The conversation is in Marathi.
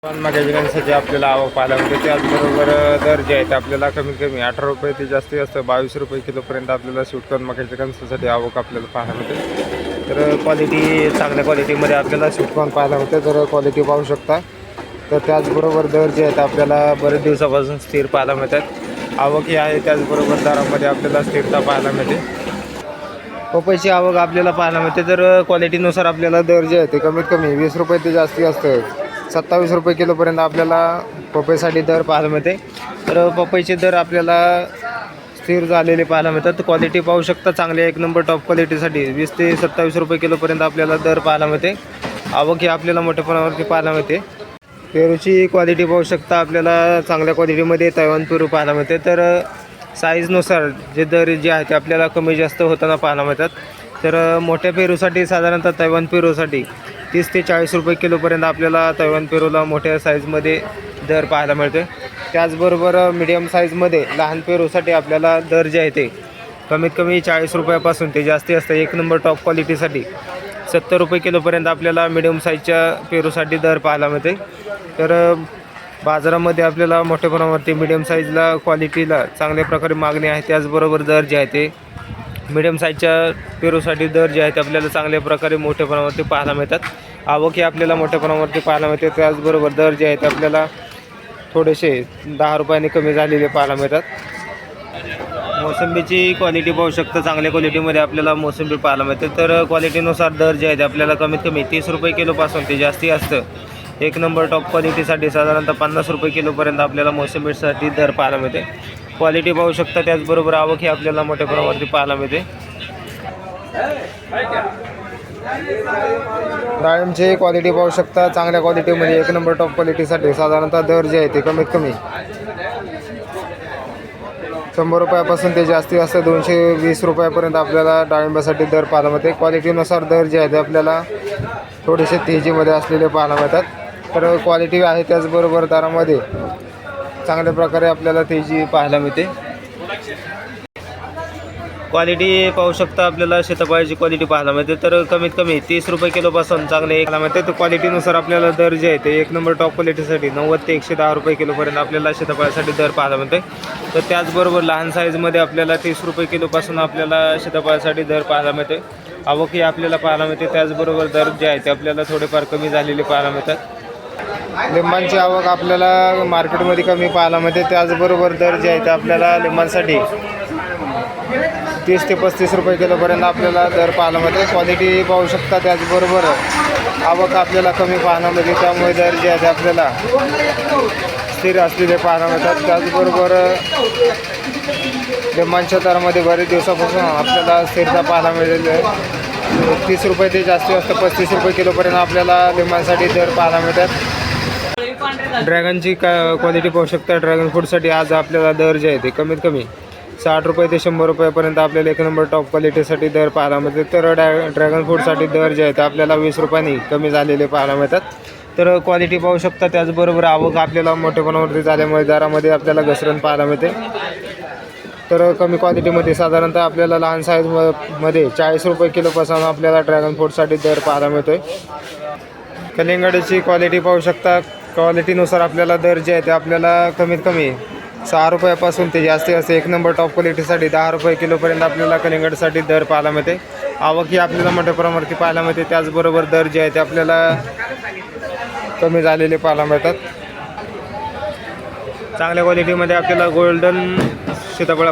मागायची कणसाची आपल्याला आवक पाहायला मिळते. त्याचबरोबर दर जे आहेत आपल्याला कमीत कमी 18 रुपये ते जास्तीत जास्त 22 रुपये किलोपर्यंत आपल्याला स्वीटकॉर्न मक्याच्या कणसासाठी आवक आपल्याला पाहायला मिळते. तर क्वालिटी चांगल्या क्वालिटीमध्ये आपल्याला स्वीटकॉर्न पाहायला मिळते. तर क्वालिटी पाहू शकता. तर त्याचबरोबर दर जे आहेत आपल्याला बरेच दिवसापासून स्थिर पाहायला मिळतात. आवकही आहे, त्याचबरोबर दरामध्ये आपल्याला स्थिरता पाहायला मिळते. पपईची आवक आपल्याला पाहायला मिळते. तर क्वालिटीनुसार आपल्याला दर जे आहे ते कमीत कमी 20 रुपये ते जास्ती असतं 27 रुपये किलोपर्यंत आपल्याला पपईसाठी दर पाहायला मिळते. तर पपईचे दर आपल्याला स्थिर झालेले पाहायला मिळतात. क्वालिटी पाहू शकता, चांगले एक नंबर टॉप क्वालिटीसाठी 20 ते 27 रुपये किलोपर्यंत आपल्याला दर पाहायला मिळते. आवक ही आपल्याला मोठ्या प्रमाणावरती पाहायला मिळते. पेरूची क्वालिटी पाहू शकता, आपल्याला चांगल्या क्वालिटीमध्ये तैवान पेरू पाहायला मिळते. तर साईजनुसार जे दर जे आहे ते आपल्याला कमी जास्त होताना पाहायला मिळतात. तर मोठ्या पेरूसाठी साधारणतः तैवान पेरूसाठी 30 ते 40 रुपये किलोपर्यंत आपल्याला तैवान पेरूला मोठ्या साईजमध्ये दर पाहायला मिळते. त्याचबरोबर मीडियम साईजमध्ये लहान पेरूसाठी आपल्याला दर जे आहे ते कमीत कमी 40 रुपयापासून ते जास्ती असतं. एक नंबर टॉप क्वालिटीसाठी 70 रुपये किलोपर्यंत आपल्याला मीडियम साईजच्या पेरूसाठी दर पाहायला मिळते. तर बाजारामध्ये आपल्याला मोठ्या प्रमाणावरती मीडियम साईजला क्वालिटीला चांगल्या प्रकारे मागणी आहे. त्याचबरोबर दर जे आहे ते मीडियम साईजच्या पेरूसाठी दर जे आहेत आपल्याला चांगल्या प्रकारे मोठ्या प्रमाणावरती पाहायला मिळतात. आवक ही आपल्याला मोठ्या प्रमाणावरती पाहायला मिळते. त्याचबरोबर दर जे आहेत आपल्याला थोडेसे 10 रुपयांनी कमी झालेले पाहायला मिळतात. मोसंबीची क्वालिटी पाहू शकता, चांगल्या क्वालिटीमध्ये आपल्याला मोसंबी पाहायला मिळते. तर क्वालिटीनुसार दर जे आहेत आपल्याला कमीत कमी 30 रुपये किलोपासून ते जास्ती असतं एक नंबर टॉप क्वालिटीसाठी साधारणतः 50 रुपये किलोपर्यंत आपल्याला मोसंबीसाठी दर पाहायला मिळते. क्वालिटी पाहू शकता, त्याचबरोबर आवक ही आपल्याला मोठ्या प्रमाणावरती पाहायला मिळते. डाळिंबची क्वालिटी पाहू शकता, चांगल्या क्वालिटीमध्ये एक नंबर टॉप क्वालिटीसाठी साधारणतः दर जे आहे ते कमीत कमी 100 रुपयापासून ते जास्ती असतं 220 रुपयापर्यंत आपल्याला डाळिंबासाठी दर पाहायला मिळते. क्वालिटीनुसार दर जे आहे ते आपल्याला थोडेसे तेजीमध्ये असलेले पाहायला मिळतात. तर क्वालिटी आहे, त्याचबरोबर दरामध्ये चांगल्या प्रकारे आपल्याला तेजी पाहायला मिळते. क्वालिटी पाहू शकता, आपल्याला सीताफळाची क्वालिटी पाहायला मिळते. तर कमीत कमी 30 रुपये किलोपासून चांगले पाहायला मिळते. तर क्वालिटीनुसार आपल्याला दर जे आहे ते एक नंबर टॉप क्वालिटीसाठी 90 ते 110 रुपये किलोपर्यंत आपल्याला सीताफळासाठी दर पाहायला मिळते. तर त्याचबरोबर लहान साईजमध्ये आपल्याला 30 रुपये किलोपासून आपल्याला सीताफळासाठी दर पाहायला मिळते. आवकही आपल्याला पाहायला मिळते. त्याचबरोबर दर जे आहे ते आपल्याला थोडेफार कमी झालेले पाहायला मिळतात. लिंबांची आवक आपल्याला मार्केटमध्ये कमी पाहायला मिळते. त्याचबरोबर दर जे आहे ते आपल्याला लिंबांसाठी 30 ते 35 रुपये किलोपर्यंत आपल्याला दर पाहायला मिळते. क्वालिटी पाहू शकता, त्याचबरोबर आवक आपल्याला कमी पाहायला मिळते. त्यामुळे दर जे आहे ते आपल्याला स्थिर असलेले पाहायला मिळतात. त्याचबरोबर लिंबांच्या दरामध्ये बरेच दिवसापासून आपल्याला स्थिरता पाहायला मिळेल. 30 रुपये ते जास्ती असतं 35 रुपये किलोपर्यंत आपल्याला लिंबांसाठी दर पाहायला मिळतात. ड्रॅगनची क्वालिटी पाहू शकता. ड्रॅगन फ्रूटसाठी आज आपल्याला दर जे आहे ते कमीत कमी 60 रुपये ते 100 रुपयापर्यंत आपल्याला एक नंबर टॉप क्वालिटीसाठी दर पाहायला मिळते. तर ड्रॅगन फ्रूटसाठी दर जे आहे ते आपल्याला 20 रुपयांनी कमी झालेले पाहायला मिळतात. तर क्वालिटी पाहू शकता, त्याचबरोबर आवक आपल्याला मोठ्या प्रमाणावरती झाल्यामुळे दरामध्ये आपल्याला घसरण पाहायला मिळते. तर कमी क्वालिटीमध्ये साधारणतः आपल्याला लहान साईजमध्ये 40 रुपये किलोपासून आपल्याला ड्रॅगन फ्रूटसाठी दर पाहायला मिळतो आहे. कलिंगडची क्वालिटी पाहू शकता, क्वालिटीनुसार आपल्याला दर जे आहे ते आपल्याला कमीत कमी 6 रुपयापासून ते जास्ती असते एक नंबर टॉप क्वालिटीसाठी 10 रुपये किलोपर्यंत आपल्याला कलिंगडसाठी दर पाहायला मिळते. आवक ही आपल्याला मोठ्या प्रमाणावरती पाहायला मिळते. त्याचबरोबर दर जे आहे ते आपल्याला कमी झालेले पाहायला मिळतात. चांगल्या क्वालिटीमध्ये आपल्याला गोल्डन सीताफळ